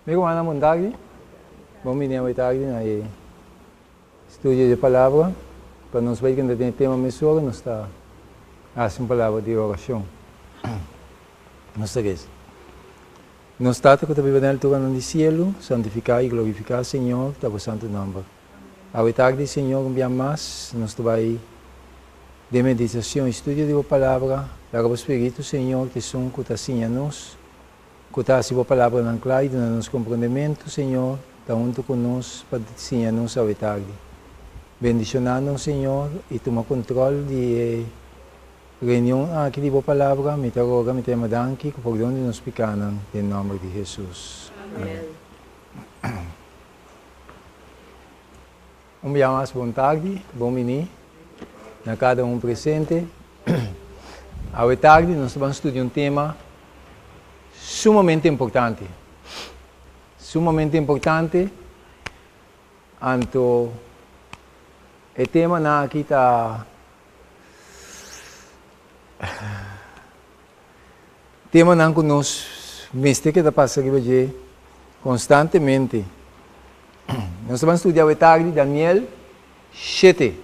Amigo, Ana Mondagli, vamos venir a tarde na estudio de palavra, para nós ver que ainda tem tema mesmo, nós está assim palavra de oração. Nós três. Nós está que também vai tocar no cielo, santificar e glorificar o Senhor, da vosso santo nome. A tarde, Senhor, um dia mais, nós vai de meditação, estudo de palavra, para o Espírito, Senhor, que são que está assim a nós, que está assim a palavra na clave, no nosso compreendimento, Senhor, está junto conosco para ensinar nos a tarde. Bendicionando, Senhor, e toma controle de reunião aqui de palavra, me roga, me tema danke, por onde nos pecanos, em nome de Jesus. Amém. Um dia mais, boa tarde, bom menino, na cada presente. À tarde, nós vamos estudar um tema sumamente importante. Sumamente importante. Então, o tema na aqui está. Tema não que nós mestre que está passando aqui constantemente. Nós vamos estudar à tarde Daniel 7,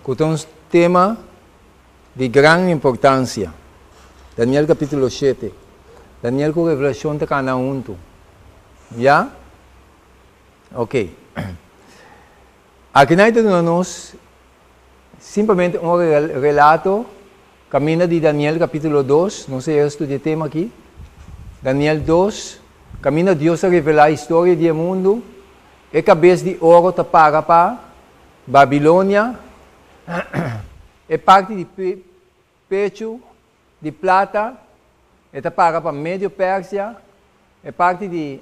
que é um tema de grande importância. Daniel capítulo 7. Daniel com revelação de cada um. Já? Ok. Aqui nós simplesmente um relato, caminho de Daniel capítulo 2, não sei se estudei o tema aqui. Daniel 2, caminho de Deus a revelar a história do mundo, e cabeça de ouro está para Babilônia, e parte de pecho de plata, está para Médio Pérsia, e parte de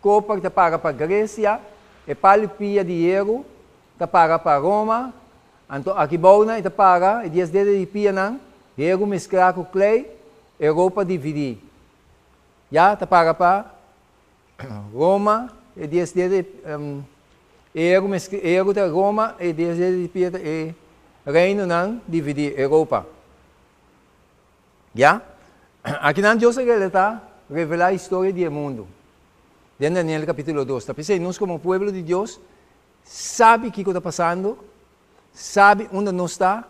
copa está para Grécia, e palipia de ouro está para Roma. Então, aqui bauna está para, e dias de pia não, ouro mesclado com clay, e roupa dividir. Já está para Roma, e dias de ouro de Roma, e dias de pia e reino não dividir Europa. Já? Aqui não Deus está revelar a história do mundo. Dentro de Daniel capítulo 2. Está pensando, nós como povo de Deus, sabe o que está passando, sabe onde nós está,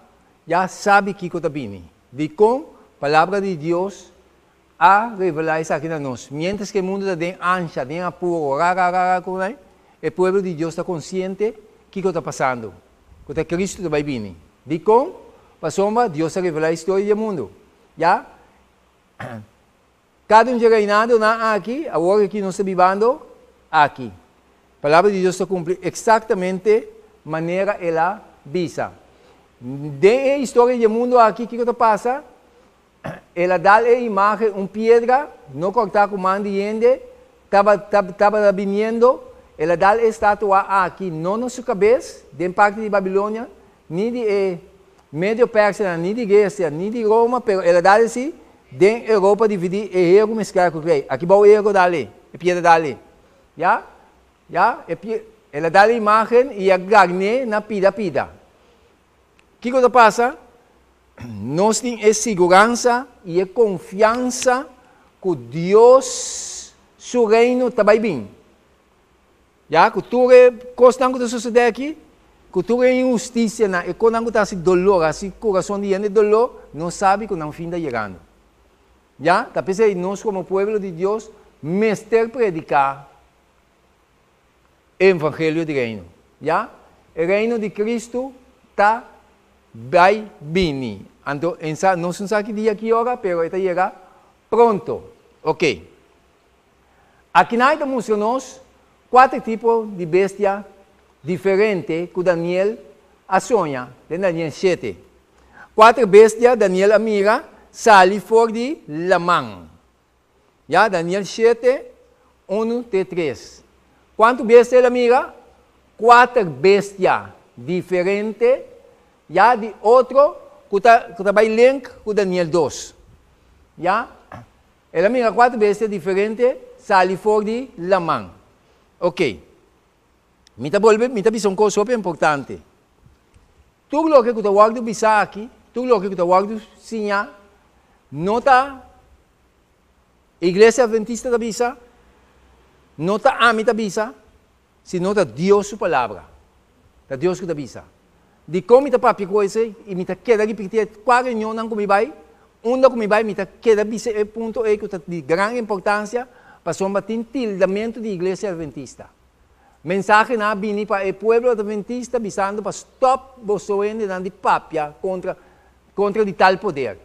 já sabe o que está vindo. De com a palavra de Deus a revelar isso aqui a nós. Mientras que o mundo está em ancha, em apuro, o povo de Deus está consciente do que está passando. Que Cristo vai vir. De com, para sombra, Deus a revelar a história do mundo. Já? Cada reinado aqui, agora que nós estamos vivendo, aqui. A palavra de Deus se cumpre exatamente da maneira ela visa. De história do mundo aqui, que passa? Ela dá a imagem, uma pedra, não cortar com mão de gente, estava vindo, ela dá a estátua aqui, não na sua cabeça, de parte de Babilônia, nem de Médio Pérsia, nem de Grécia, nem de Roma, mas ela dá assim, de Europa dividir e erro mesclar com o rei. Aqui vai o erro dali, a pedra dali. Já? Já? Ela dá a imagem e a carne na pida. O que passa? Nós temos segurança e confiança que Deus, seu reino, vai vir. Já? Que tudo constante que sucede aqui, que tudo é injustiça, e quando está assim dolor, assim coração de gente dolor, não sabe que não fim está chegando. Já? Está pensando, nós como povo de Deus, mestre predicar o evangelho do reino. Já? O reino de Cristo vai vir. Então, não sei que dia que hora, mas está chegando pronto. Ok. Aqui nós mostramos 4 tipos de bestia diferentes que Daniel sonha, em Daniel 7. 4 bestias, Daniel mira, sali fora de la mão. Já, Daniel 7, 1 até 3. Quantas bestias ele mira? 4 bestias diferentes, já de outro, que vai link com Daniel 2. Já? Ele mira 4 bestias diferentes, sali fora de la mão. Ok. Me visão uma coisa super importante. Tudo o que eu guardo bisa aqui, tudo o que eu guardo sinha, nota Igreja Adventista da Bisa, não está a mim bisa, sino está Deus sua palavra. Está Deus que está bisa. De como está papi coisa e me está queda repetir quase não não como vai, onde como vai me está queda bisa é ponto é que está de grande importância para sombatir tildamento de igreja adventista. Mensagem na bini para o povo adventista bisando para stop bosoende de papia contra de tal poder.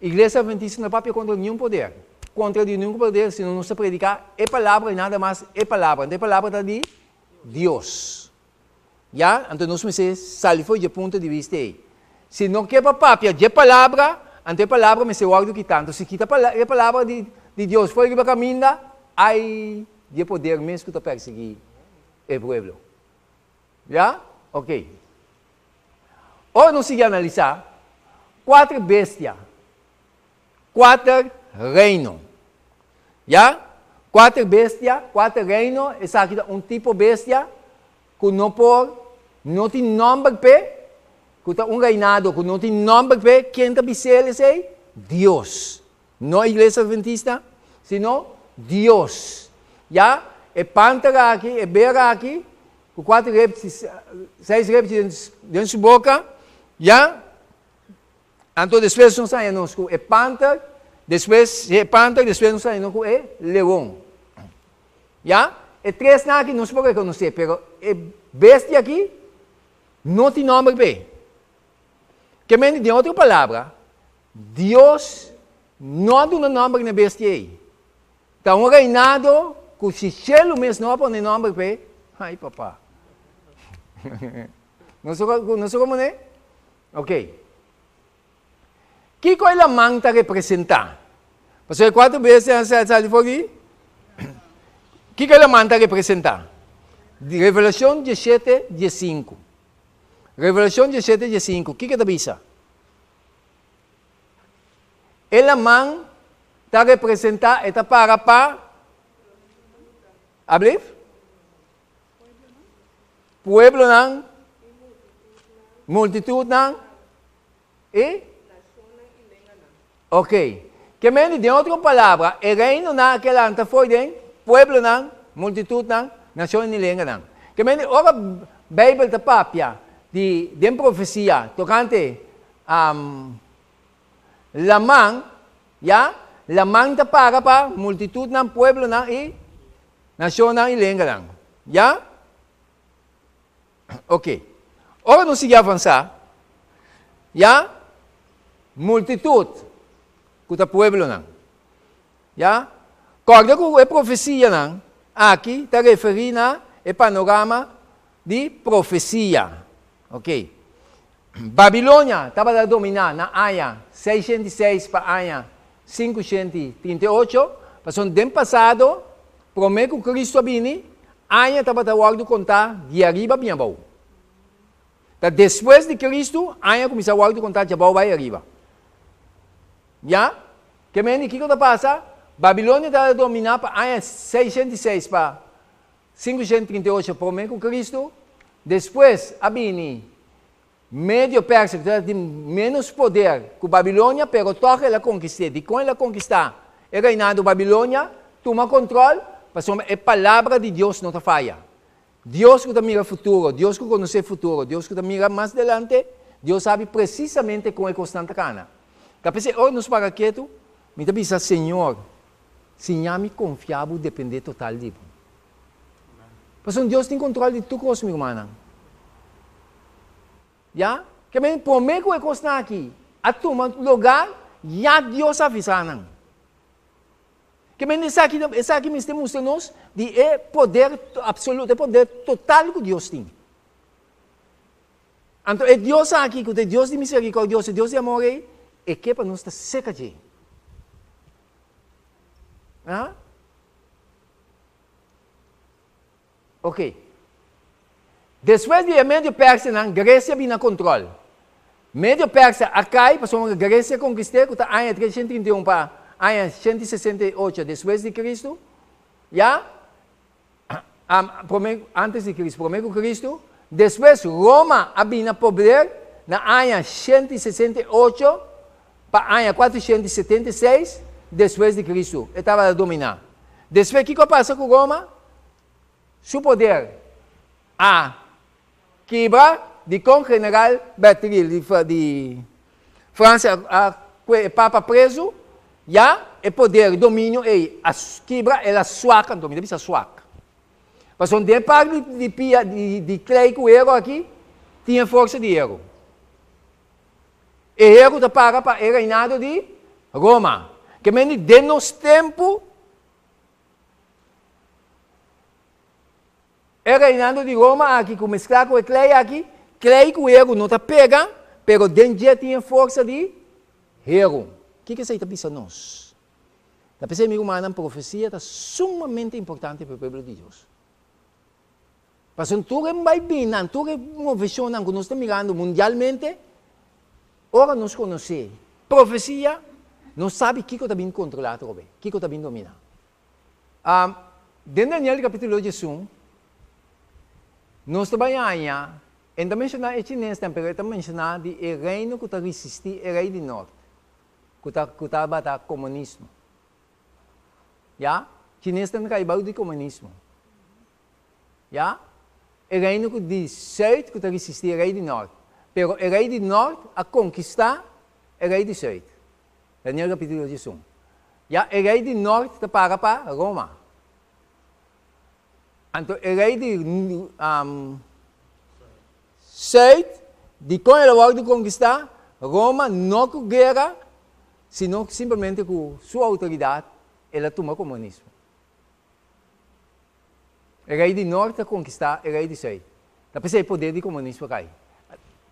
Igreja adventista não é papia contra nenhum poder. Contra de nenhum poder, se não se predicar, é palavra e nada mais é palavra. Não é palavra de Deus. Já? Então, nós me salvo de ponto de vista aí. Se não quer papia, de palavra, ante palavra me se guarda que tanto. Se quita a palavra de Deus, foi que vai caminhar, aí, de poder mesmo que está perseguir o povo. Já? Ok. Ou não se analisar, 4 bestias, 4 reinos. Já? 4 bestias, 4 reinos, essa aqui é tipo de bestia que não tem nome pé, que é reinado que não tem nome pé, quem está bisel é Deus. Não a igreja adventista, sino Deus. Já? É pântara aqui, é beira aqui, com 4 reptiles, 6 reptiles dentro da sua boca. Já? Então, depois nós saímos com é pântara, depois é pântara, depois nós saímos com é leão. Já? É 3 aqui, não se pode reconhecer, mas é bestia aqui, não tem nome bem. Que me de outra palavra, Deus não dá nome na bestia aí. Está reinado, que se o mesmo não põe nome bem, ai papá. Não sei como é? Ok. Que coisa a manta representar? Porque 4 vezes sai de aqui. Que coisa a manta representar? Revelação 17, 15. Revelação 17, 15. O que é da bisa? Ela man está representar, está para abrir? Pueblo ng multitud ng ok. Que menos de outra palavra, o reino na aquela anta foi de pueblo ng multitud ng nação e língua ng. Que menos ora Bible ta papia de profecia tocante lamang ya lamang ta para multitud ng pueblo ng e nação ng e língua ng. Ya? Ok. Ora não siga avançar. Ya? Multitud. Kuta pueblo nang. Ya? Corda ko é profecia nang. Aqui está referindo a panorama de profecia. Ok. Babilônia estava a dominar na aya 606 para aya 538. Passou no tempo passado, promete que Cristo vini, aya estava a guardar contar de arriba bem abaixo. Depois de Cristo, aya começou a guardar contar de abaixo vai arriba. Já? Que menos que está passa? Babilônia está a dominar para aya 606 para 538 promete com Cristo. Depois, a vini Médio Persa, que tem menos poder que Babilônia, pero toca ela conquistar. De como ela conquistar, é reinado Babilônia, toma controle, mas a palavra de Deus não está falha. Deus que mira o futuro, Deus que conhece o futuro, Deus que mira mais adelante, Deus sabe precisamente como é constante cana. Capaz hoje nos para quieto, me diz, Senhor, se me confiável depender total de você. Porque Deus tem controle de tudo, meu irmão. Já? Que bem, por meio que eu estou aqui, a tomar lugar, já Deus avisa não. Que bem, esse aqui me está mostrando de poder absoluto, poder total que Deus tem. Então, é Deus aqui, que é Deus de misericórdia, Deus de amor, é que para nós está seca de. Ah? Ok. Depois de Médio Persa, a Grécia vinha a controle. Médio Persa, acai, passou a Grécia conquistar, que está em 331 para em 168 depois de Cristo. Já? Antes de Cristo, primeiro Cristo. Depois, Roma vinha poder na em 168 para em 476 depois de Cristo. Estava a dominar. Depois, o que passa com Roma? Su poder a quebra de com general Bertril de França, o Papa preso, já é poder, domínio, e a quebra é a suaca, domínio, deve ser suaca. Mas onde parte de clérigo erro aqui, tinha força de erro. E erro da para é reinado de Roma. Que menos de nos tempo, é reinado de Roma aqui, com mesclar com o clérigo aqui, clérigo erro não está pega, pero dentro tinha força de erro. O que você está pensando nós? Está pensando, amigo, a profecia está sumamente importante para o povo de Deus. Mas tudo é mais bem, tudo é uma visão que nós estamos mirando mundialmente, ora nós conhecemos. Profecia, não sabe o que está bem controlado, o que está bem dominado. Dentro do Daniel capítulo 11, nós trabalhamos, ainda mencionar a chinês, mas está mencionado o reino que está resistir, o rei do norte, que está bater comunismo. Já? Chinês está caibado de comunismo. Já? O reino de sul que está resistir, o rei do norte. Pero o rei do norte a conquistar o rei do sul. Daniel capítulo 11. Já? O rei do norte está para Roma. Então, o rei de sul, de com ele vai conquistar, Roma não com guerra, senão simplesmente com sua autoridade, ela toma comunismo. O rei do norte a conquistar o rei do sul. Dá para ser o poder de comunismo cai.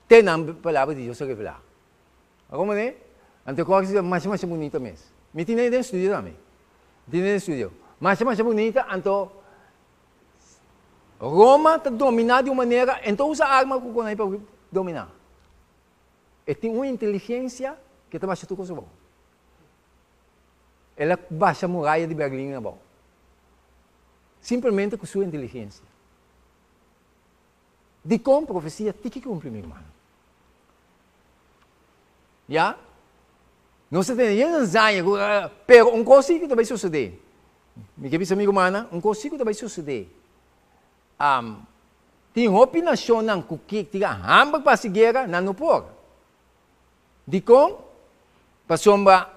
Tem a palavra de Deus a revelar. Agora, né? Então, coisa é mais bonita mesmo. Me tinha ideia de estúdio também. Tinha ideia de estúdio. Mais bonita, então, Roma está dominada de uma maneira, então usa arma para dominar. E tem uma inteligência que está baixando tudo bom. Ela baixa a muralha de Berlim na bom. Simplesmente com sua inteligência. De como profecia tem que cumprir, meu irmão. Já? Não se tem nenhum pero um coisa que vai suceder. Me quer amigo, mana, um coisa que vai suceder. Tem uma opinação não que tiga hamba para seguir não por. De como para sombra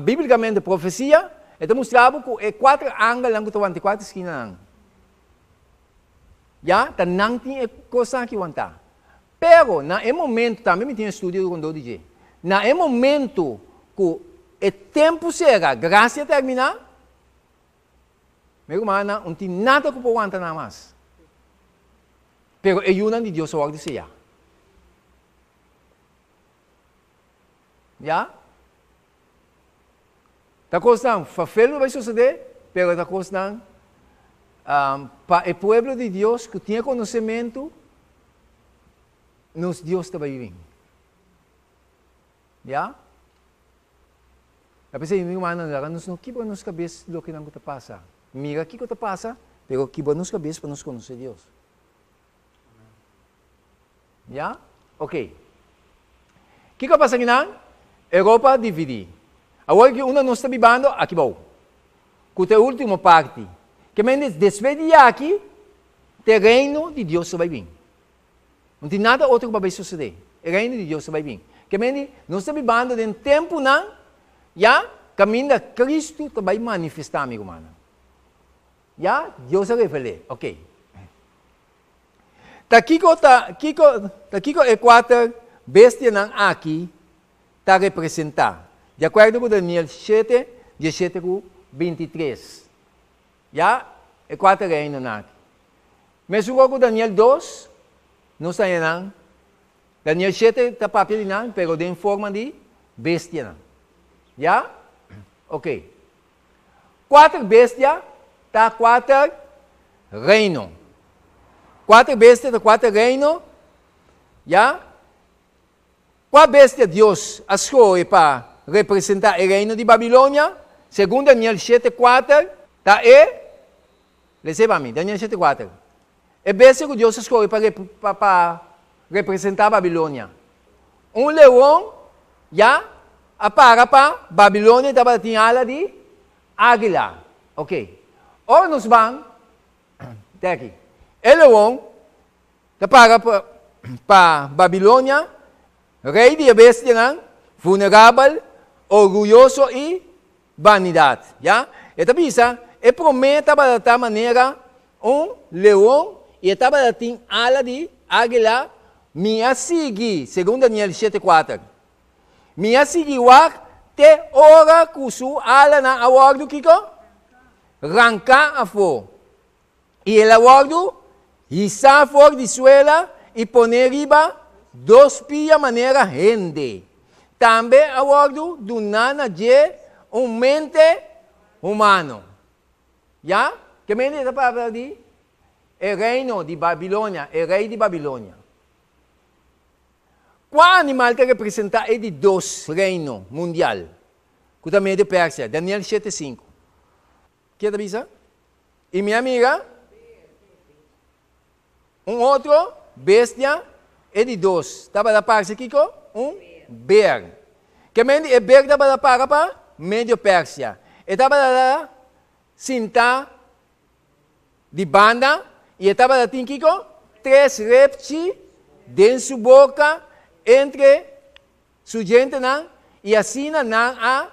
biblicamente a profecia é demonstrado que é 4 ângulos que estão 4 esquinas. Já, tá não tem coisa que aguentar. Pero na momento também me tinha estudo com o DJ. Na momento que o tempo chega, graça terminar, meu irmão, não tem nada que pode aguentar nada mais. Pero é uma de Deus a dizer. Já? Está costando, não vai suceder, pero está costando para o povo de Deus que tinha conhecimento, nos Deus está vivendo. Já? A pessoa, meu irmão, nós não quebra nos cabeças do que não está passando. Mira o que está passando, pero quebra nos cabeças para nos conhecer Deus. Já? Ok. O que passa aqui na Europa dividir. Agora que uma não está vivendo, aqui vai. Que é a última parte. Que menos despedir aqui, o reino de Deus vai vir. Não tem nada outro que vai suceder. O reino de Deus vai vir. Que menos não está vivendo em tempo, não. Já, caminho de Cristo vai manifestar, amigo humano. Já, Deus se revela. Ok. Daqui que é 4 bestias aqui, está representar. De acordo com Daniel 7, 17 com 23. Já, é 4 reinos aqui. Mesmo com Daniel 2, não está aí. Daniel 7 está papel, mas em forma de bestia. Já? Ok. 4 bestias, está 4 reinos. 4 bestias, está 4 reinos. Já? Qual bestia Deus escolhe para representar o reino de Babilônia? Segundo Daniel 7:4, está receba a mim, Daniel 7:4. É bestia que Deus escolhe para representar a Babilônia. Um leão, já, para Babilônia, estava tinha ala de águila. Ok. Ora nós vamos Até aqui. El leão está para Babilônia, rei de bestia, vulnerável, orgulhoso e vanidade. Já? Então, bisa, promete para tal maneira leão e estava tem ala de águila, minha segui, segundo Daniel 7:4. Minha segui te ora kusu ala na award kiko, ranca a fo. E el award hisa for de suela e poner riba 2 pia maneira rende. Também award do nana de mente humano. Já? Que me diz para di? El reino de Babilônia, el rei de Babilônia. Qual animal que representa é de 2 reino mundial? Que também é de Pérsia, Daniel 7:5. Quer avisa? E minha amiga? Outro, bestia, é de 2. Estava da Pérsia, Kiko? Bear. Que é bear estava da para Médio Pérsia. Estava da cinta de banda. E estava da Kiko? 3 reptiles dentro sua boca, entre sua gente, e assim a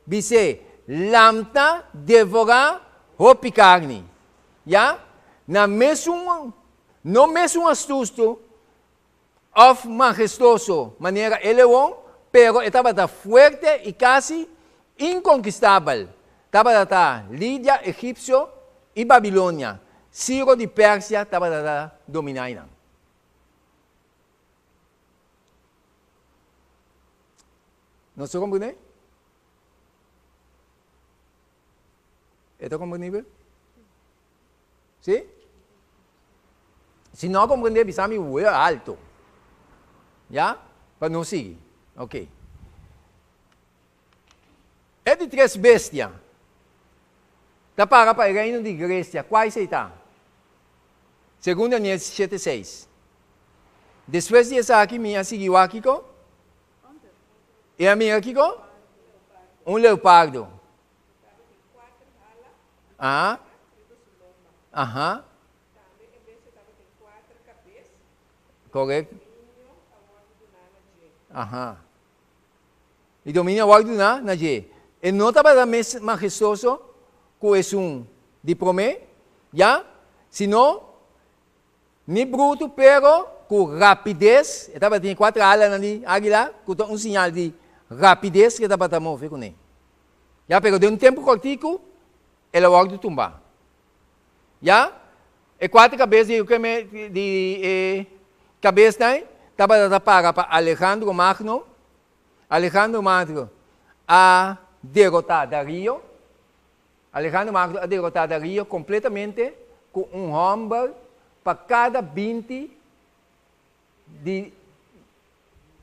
dizer, lamta devorar roupa carne. Já? No mesmo astuto, of majestoso, maneira elevão, pero estava da forte e quase inconquistável. Estava da Lídia, Egípcio e Babilônia. Ciro de Pérsia estava da dominar. Não se compreende? ¿Está comprendible? ¿Sí? Si no comprende, avisame muy alto. ¿Ya? Para no seguir. Ok. É de 3 bestias. Está para o reino de Grécia. Quais está? Segundo Daniel 7:6. Depois de essa aqui, minha seguiu aqui. E a minha aqui? Leopardo. Ah. Aham. Correto. Aham. E domina a ordem na G. E não estava mais majestoso que é diplomé, já? Senão, nem bruto, pero com rapidez. Estava tinha 4 alas ali, águila, com sinal de rapidez que estava a mover com ele. Já, pero de tempo curtico, ele vai tumbar. Já? E 4 cabeças de cabeça, estava para Alejandro Magno. Alejandro Magno a derrotar Dario. Alejandro Magno a derrotar Dario completamente com homem para cada 20 de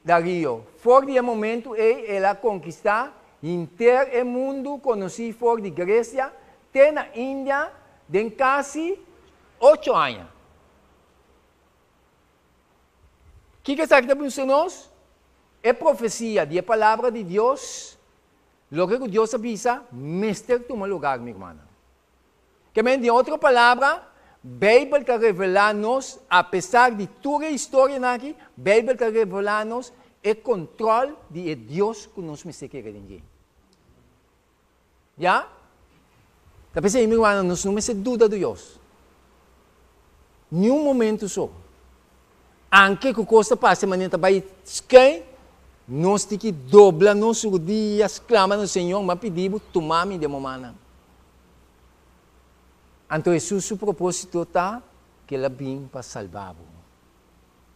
Dario. Fora de momento, ela conquistar inteiro o mundo, conhecido fora de Grécia, tem na Índia, de quase 8 anos. O que está aqui para nós? É profecia, é a palavra de Deus. Logo que Deus avisa, mestre toma lugar, minha irmã. Que de outra palavra, a Bíblia está revelando-nos, apesar de toda a história aqui, a Bíblia está revelando-nos o controle de Deus que nos me quer redenir. Já? Está pensando, minha irmã, nós não me dúvida de Deus. Nenhum momento só. Anche que coisa passa, mas não vai esquecer. Nós temos que dobrar nossos dias, clamar no Senhor, mas pedimos, tomar-me de momento. Então, Jesus, o propósito está que ela vem para salvar.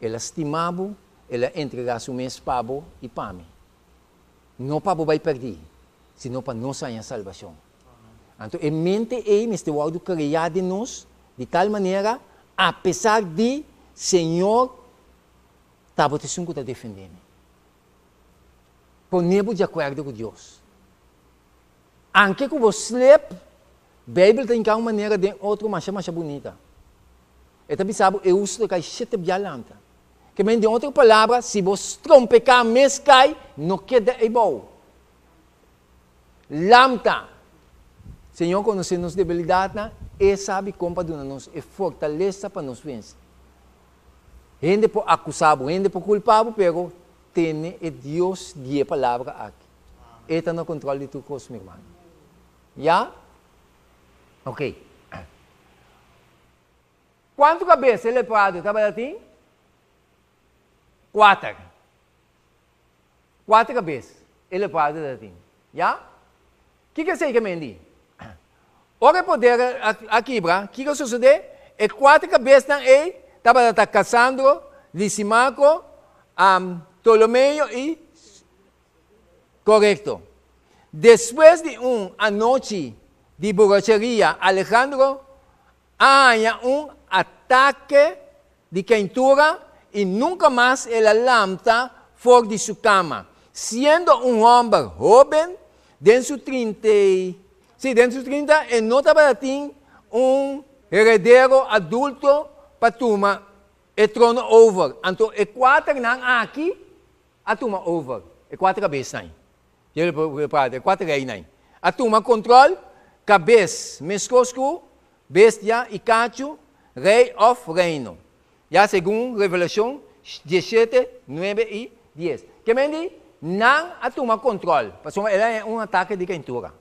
Ela estimava, ela entregar seu mês para e para mim. Não para vai perder, senão para nós a salvação. Então, em mente, este world criado de nós, de tal maneira, apesar de Senhor, estava te está defendendo. Ponemos de acordo com Deus. Anche que você sleep, a Bíblia tem uma maneira de outra mais bonita. E também sabe, eu uso que sete violenta. Que vem de outra palavra, se você trompecar, mas cai, não queda igual. Lamta. Senhor, conhece nossa debilidade, Ele sabe como para nós, é fortaleza para nos vencer. Gente por acusado, gente por culpado, pero tem Deus de palavra aqui. Ele está no controle de tudo, meu irmão. Já? Ok. Quantas cabeças ele pode trabalhar assim? 4. 4 cabeças ele pode trabalhar assim. Já? O que você quer dizer? Ora poder aqui, o que sucede? É 4 cabeças aí, estava Cassandro, Lisimaco, Ptolomeo e correto. Depois de uma noite de borracharia, Alejandro há ataque de quentura e nunca mais ele levanta fora de sua cama. Sendo homem jovem, dentro de 30, ele não estava tendo herdeiro adulto para tomar o trono over. Então, 4 não aqui, a tomar over. 4 cabeças não. Ele pode, 4 reis não. A tomar controle, cabeça, mescosco, bestia e cacho, rei of reino. Já segundo Revelação 17, 9 e 10. Que mendi? Não a tomar controle, porque ele é ataque de quentura.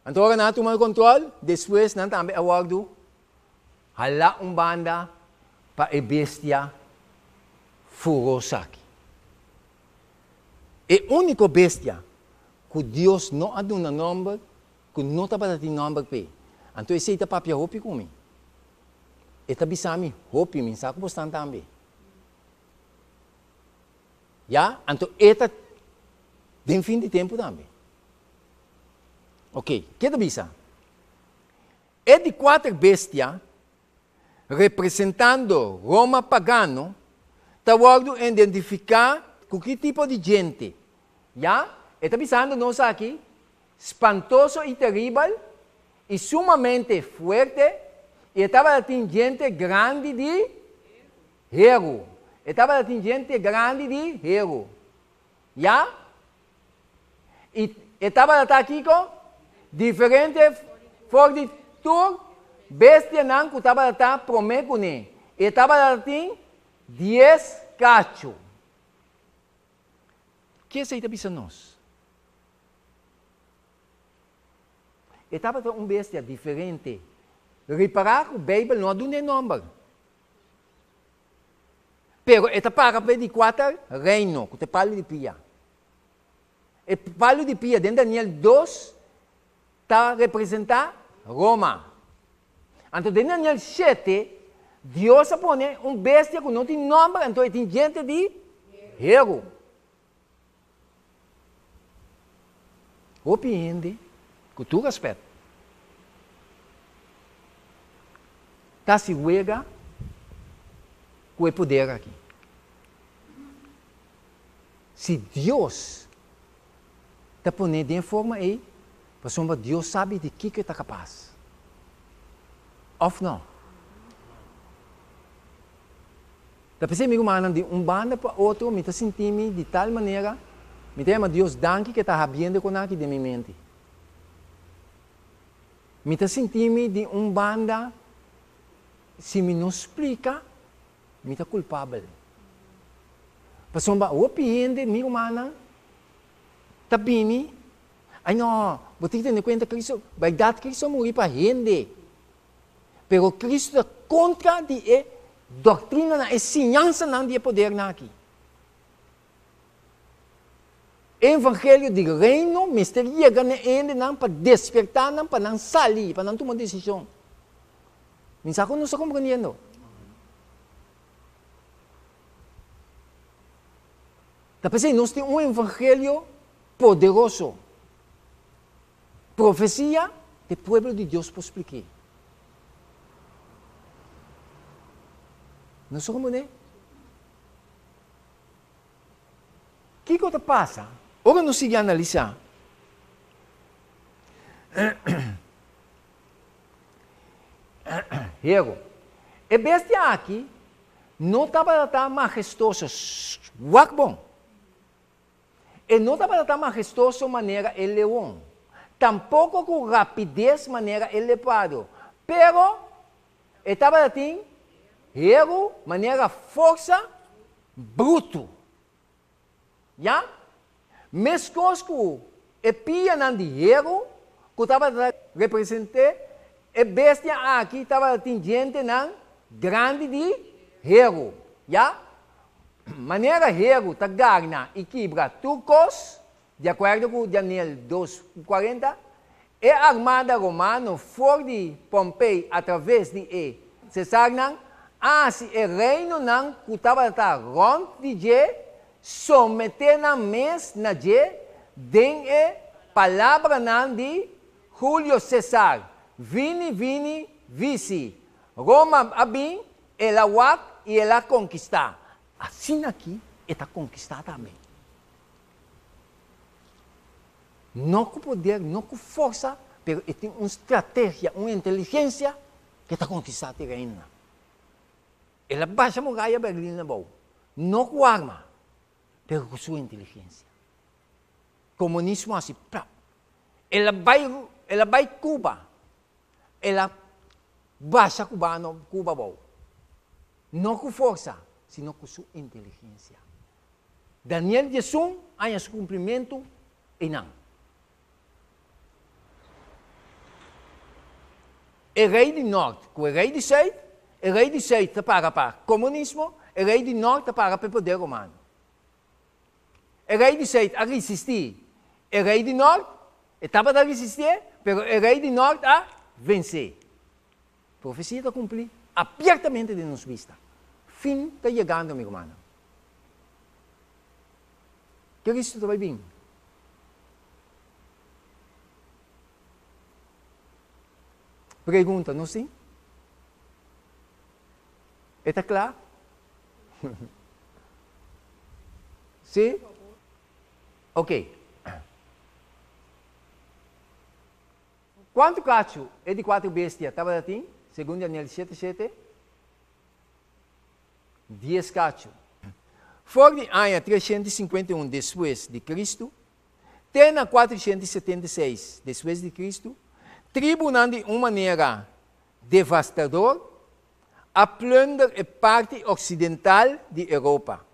Então, não tomar controle, depois não também aguardo hala banda para a bestia furiosa aqui. É a única bestia que Deus não dá um nome, que não está para ter nome para ele. Então, esse é o papel hopi comigo. Eta bisa mi hopi min sa ko postan tambe. Ya, então eta den fim de tempo também. Ok, que da bisa? É de 4 bestias representando Roma pagano, tawagdo identificar com que tipo de gente. Ya, está pensando nós aqui, espantoso e terrível e sumamente forte. E estava gente grande de hero. Estava gente grande de hero. Já? E estava aqui com diferente fortitude, bestia não que estava promecone. E estava assim 10 cachos. O que você está pensando nós? Estava bestia diferente. Reparar que a Bíblia não dá nome. Pero esta para de 4 reino, que te falo de pia. E falo de pia, dentro de Daniel 2, está representando Roma. Então, dentro de Daniel 7, Deus põe bestia que não tem nome, então tem gente de hero. Opinião com tu respeito. Está se juega com o poder aqui. Se Deus está pondo de forma aí, porque Deus sabe de que está capaz. Ou não? Está pensando comigo, mano, de banda para outro, me está sentindo de tal maneira, me tem Deus danke que está havendo com aqui de minha mente. Me está sentindo de banda. Se me não explica, me está culpável. Porque o piende, meu irmão, está bem, ai não, você tem que ter conta que Cristo, verdade que Cristo morreu para gente. Pero Cristo é contra de doutrina, a ensinança não de poder aqui. Evangelho de reino, mistério chega não para despertar, não para não sair, para não tomar decisão. Minsan ko não estou compreendendo. Tapos nós temos evangelho poderoso. Profecia do povo de Deus para explicar. Não estou compreendendo. O que que passa? Agora nós seguimos analisar. Hero. E bestia aqui não estava tão majestoso, bom. E não estava tão majestoso maneira el leão. Tampouco com rapidez maneira elevado. Pero, estava assim, erro, maneira força, bruto. Já? Mescosco, e pia não de erro, que estava representando, e bestia aqui estava atingente não grande de erro. Já? Maneira erro, tagarna e quebra turcos, de acordo com Daniel 2:40, e a armada romana for de Pompei através de Cesar, se o reino não que estava rond de je, someter na mes na je, den palavra não de Júlio Cesar, vini, vici, Roma abim, ela wak e ela conquistar. Assim aqui, está conquistada também. Não com poder, não com força, mas tem uma estratégia, uma inteligência que está conquistada a reina. Ela baixa a muralha Berlim boa. Não com arma, mas com sua inteligência. Comunismo assim, plá. Ela vai Cuba. Ela baixa Cuba boa. Não com força, sino com sua inteligência. Daniel 11, há seu cumprimento e não. O rei do norte, com o rei do sul está para comunismo, o rei do norte está para o poder romano. O rei do sul a resistir, o rei do norte estava a resistir, mas o rei do norte a vencer. A profecia está cumprida, abertamente de nos vista. Fim está chegando, meu irmão. Cristo vai vir. Pergunta, não sim? Está claro? Sim? Ok. Quanto cacho é de 4 bestias? Estava assim? Segundo Daniel 7:7? 10 cacho. For de ano 351 depois de Cristo, tem a 476 depois de Cristo, tribunal de uma maneira devastadora, a plunder a parte ocidental de Europa,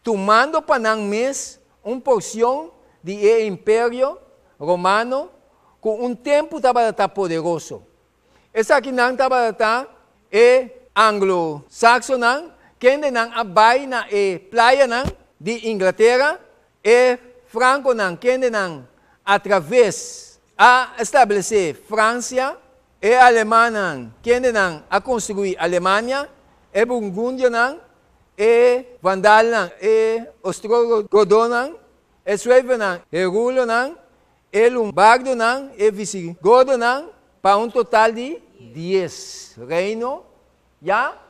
tomando para não mês uma porção do Império Romano, com tempo estava poderoso. Essa aqui não estava anglo-saxon, que não abai na praia de Inglaterra, e Franco que não através a estabelecer França, e a Alemanha, que não a construir Alemanha, e Burgúndia, e Vandal, e Ostrogodo, e Suécia, e Rulo, e Lombardo, e Visigodo, para um total de 10 reinos, já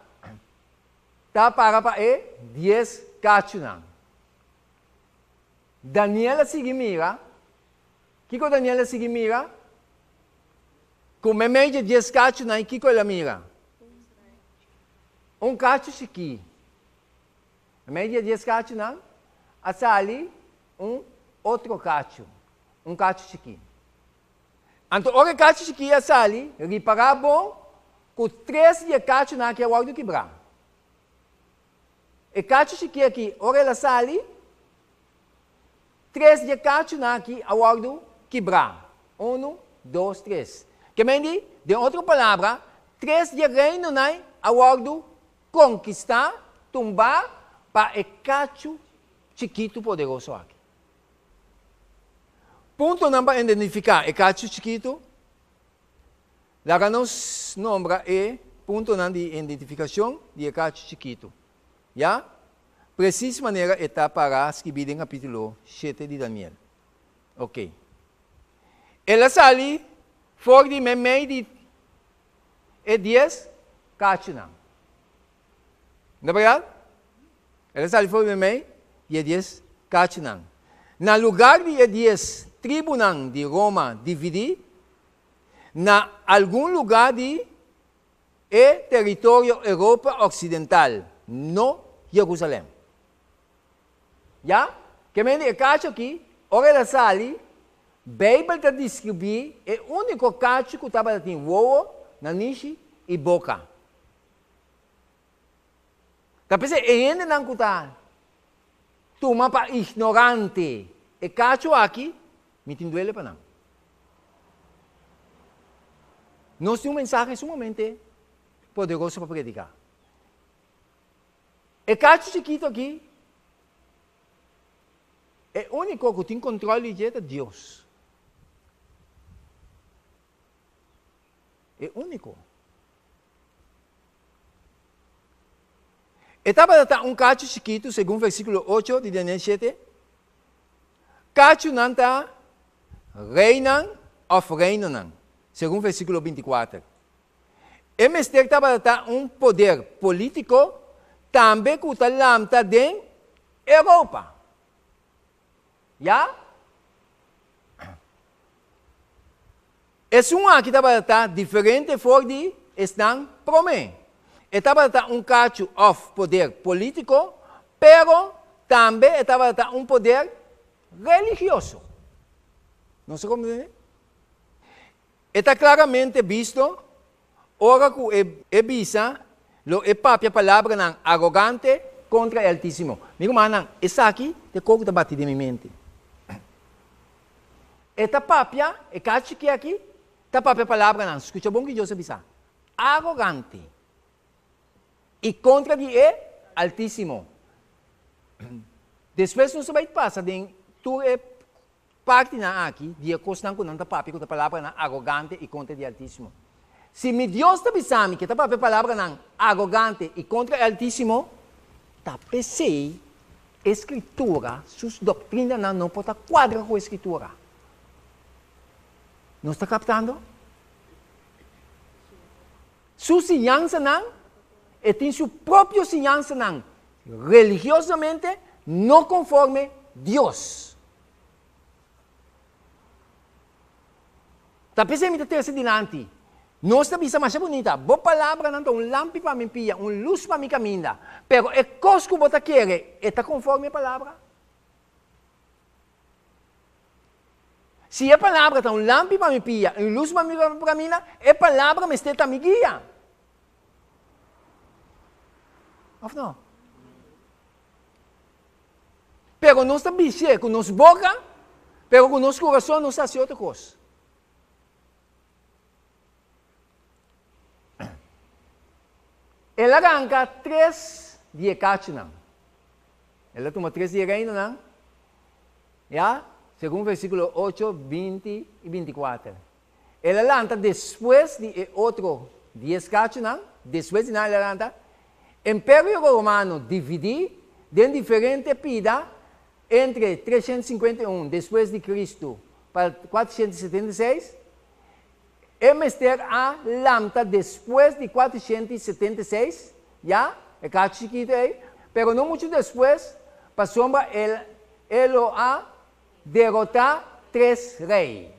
está para 10 cachos. Daniela Sigimira, que Daniela Sigimira? Com a média de 10 cachos, que ela mira? Um cacho chiqui. A média de 10 cachos, a sali outro cacho. Um cacho chiqui. Então, o cacho chiqui a sali, reparar bom, com 3 de cacho que é o áudio quebrar. E cacho chiqui aqui, ora ela sali, 3 de cacho aqui é o áudio quebrar. 1, 2, 3. Que mendi, de outra palavra, 3 de reino a áudio conquistar, tumbar, para o cacho chiquito poderoso aqui. Ponto não para identificar o cacho chiquito, lá nos nombra ponto não de identificação de cacho chiquito. Já? Precisa maneira está para escrever em capítulo 7 de Daniel. Ok. Ela sali for de meio de 10 cachos. Não é verdade? Ela sali for de meio de 10 cachos. Na lugar de 10 tribunal de Roma dividir, na algum lugar de território Europa Ocidental, no Jerusalém. Já? Que me diz, cacho aqui, ora ela sali, Bíblia está descrevendo o único cacho que estava tendo ovo, nariz e boca. Tá pensando, ainda não está. Toma para ignorante. E cacho aqui, me tem duele para não. Nós temos um mensagem sumamente poderoso para predicar. E cacho chiquito aqui, é o único que tem controle de Deus. É único. Estava um cacho chiquito, segundo o versículo 8 de Daniel 7. Cacho não está reinan of reinan, segundo o versículo 24. E mestre estava um poder político, também que está lá em Europa. Já? É um aqui estava diferente fora de estão promê. Estava um cacho of poder político, pero também estava um poder religioso. Não sei como dizer. Está claramente visto, ora que é vista, é própria palavra não arrogante contra o Altíssimo. Meu irmão, essa aqui é o que bate de minha mente. Esta própria, é cacho que aqui, esta própria palavra não, escuta bom que Deus avisa. Arrogante. E contra de Altíssimo. Depois não se vai passar, tu é parte na aqui, de acostar com a palavra não arrogante e contra de Altíssimo. Se me Deus está avisando que a palavra não arrogante e contra Altíssimo, está pensei, Escritura, suas doutrinas não pode quadrar com a Escritura. Não está captando? Sua ciência não, e tem sua própria ciência não, religiosamente, não conforme Deus. Está pensando em ter-se diante. Nossa bisa mais bonita. Boa palavra não tem lampi para me pia, luz para me caminhar. Pero é coisa que você quer, está conforme a palavra. Se a palavra tem lampi para me pia, luz para me caminhar, a palavra me está me guia. Ou não? Pero não está bicho com nossa boca, pero com nosso coração não está se outra coisa. Ela arranca 3 dias cacho não. Ela toma 3 dias reino não. Já? Segundo o versículo 8, 20 e 24. Ela lança depois de outro 10 cacho não. Depois de nada ela lança. Império Romano dividiu em diferentes pida entre 351 depois de Cristo para 476. E mestre a lâmpada depois de 476, já? É cacho chiquito aí. Pero não muito depois, para sombra, ele a derrotar 3 reis.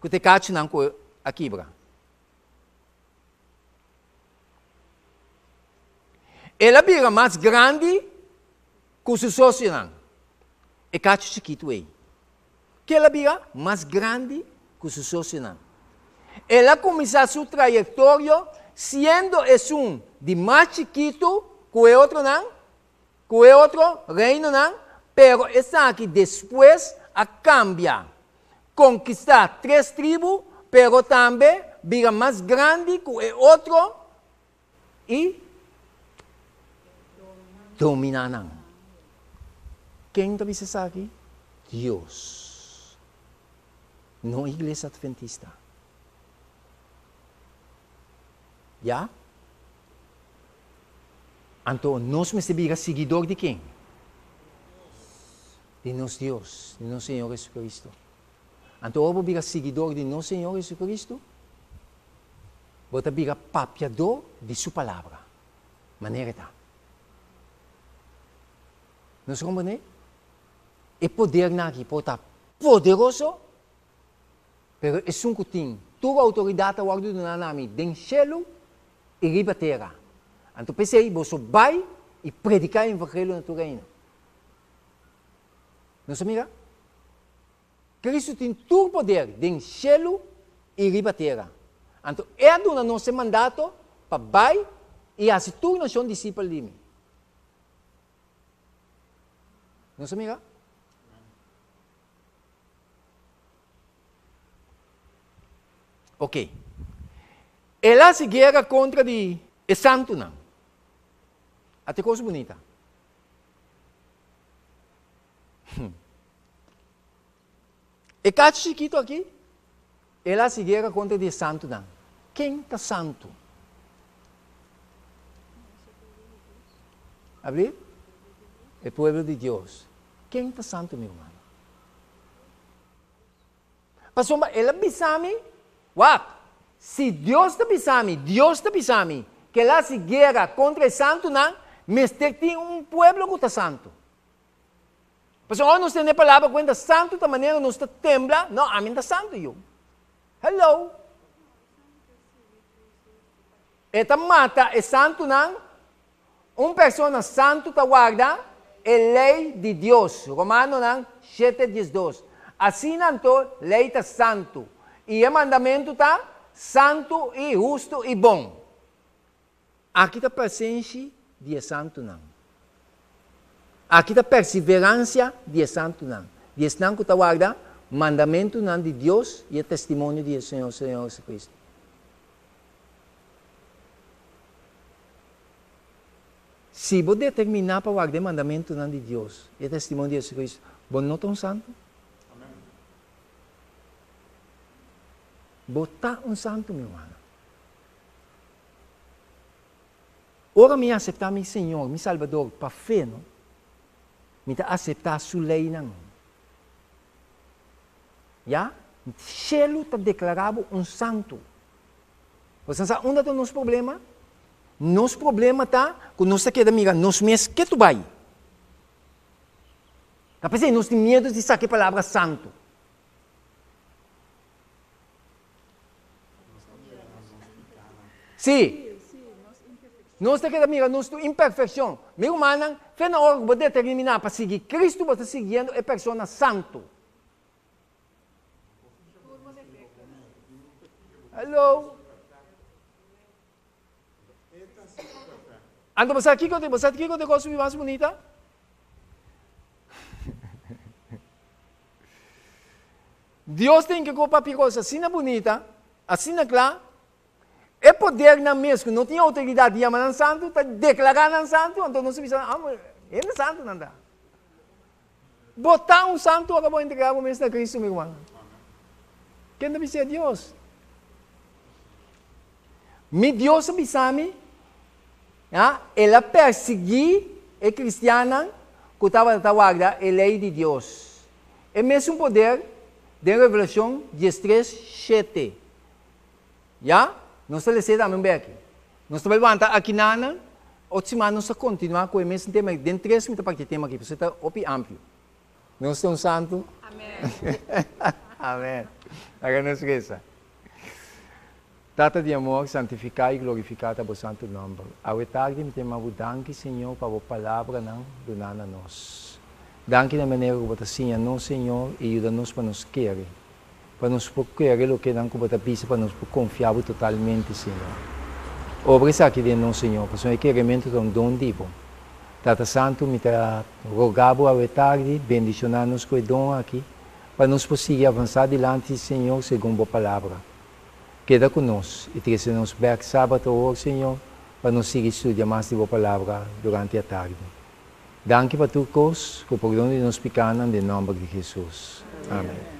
Que te cacho não a quebra. Ela vira mais grande que o seu sócio não. É cacho chiquito aí. Que ela vira mais grande que o seu sócio não. Ela começa sua trajetória sendo um de mais chiquito que o outro não, que o outro reino não, pero está aqui depois a cambia, conquistar 3 tribos, pero também vira mais grande que o outro e dominar não. Quem está vendo isso aqui? Deus, não a igreja adventista. Já? Então, nós me ser seguidor de quem? De nosso Deus, de nosso Senhor Jesus Cristo. Então, eu vou ser seguidor de nosso Senhor Jesus Cristo. Vou ser papiador de sua palavra. Maneira tá. Nós compreendemos? É poder aqui, pode estar poderoso, mas é um que tem toda a autoridade guarda do nome do céu e riba terra. Então, pensei, você vai e predicar o evangelho no teu reino. Não se amiga? Cristo tem todo o poder de cielo e riba terra. Então, é do nosso mandato para vai e assim tudo nós somos discípulos de mim. Não se amiga? Ok. Ela se guerra contra de santo, não. Até coisa bonita. E cacho chiquito aqui, ela se guerra contra de santo, não. Quem está santo? Abrir? É o povo de Deus. Quem está santo, meu irmão? Pastor, ela bisame, se Deus está bisame, que ela se guerra contra o santo, não, mas tem um povo que está santo. Pastor, nós temos a palavra quando santo da maneira nós está tembla, não, a mim está santo eu. Hello. Esta mata é santo, não? Uma pessoa santo está guarda a lei de Deus. Romano, não? 7:12. Assim, então, lei está santo. E o mandamento está santo e justo e bom. Aqui está presente de santo, não. Aqui está perseverança de santo, não. De santo está guarda mandamento não de Deus e o testemunho de Senhor Jesus Cristo. Se você determinar para guardar o mandamento não de Deus e o testemunho de Jesus Cristo, você não está santo? Botar um santo, meu irmão. Ora, me aceitar, meu Senhor, meu Salvador, para fé, não? Me aceitar a sua lei, não? Já? O cielo está declarado um santo. Você sabe onde está o nosso problema? Nosso problema está quando nós queremos mirar, nós mesmos, que tu vai? Está pensando, nós temos medo de saber a palavra santo. Sim. Nós queremos mirar nossa imperfeição. Meu irmão, foi na hora que você determinar para seguir Cristo, você está seguindo a pessoa santo. Hello? Ando, você aqui que eu gosto mais bonita? Deus tem que comprar coisa assim bonita, assim clara. É poder na mesmo, não tinha autoridade de chamar santo, está declarando santo, então não se precisa, ele é santo, não dá. Botar um santo, acabou de entregar o mesmo a Cristo, meu irmão. Quem deve ser Deus? Me Deus me ela persegui a cristiana que estava na guarda a lei de Deus. É mesmo poder de Revelação 13:7. Já? Nós estamos também bem aqui. Nós estamos levantando aqui na outra semana nós vamos continuar com o mesmo tema. Dentro de 3 minutos para que tema aqui, você está amplo. Nós estamos santo. Amém. Amém. Agora não esqueça. Tata de amor, santificar e glorificar o santo nome. Ao tarde, me temo danke, Senhor, para a palavra não donada a nós. Danke na maneira que você ensina a nós, Senhor, e ajuda-nos para nos querer. Para nos querer o que não você pisa, para nos confiar totalmente, Senhor. Obrigado aqui de nós, Senhor, porque o requerimento é um dom divino. Tata Santo, me rogava ao tarde, bendicionar-nos com o dom aqui, para nos conseguir avançar adiante, Senhor, segundo a palavra. Queda conosco e traga-nos back sábado hoje, Senhor, para nos seguir estudar mais de Boa Palavra durante a tarde. Danke para tu, coisas, que o perdão de nos pecados, em nome de Jesus. Amém.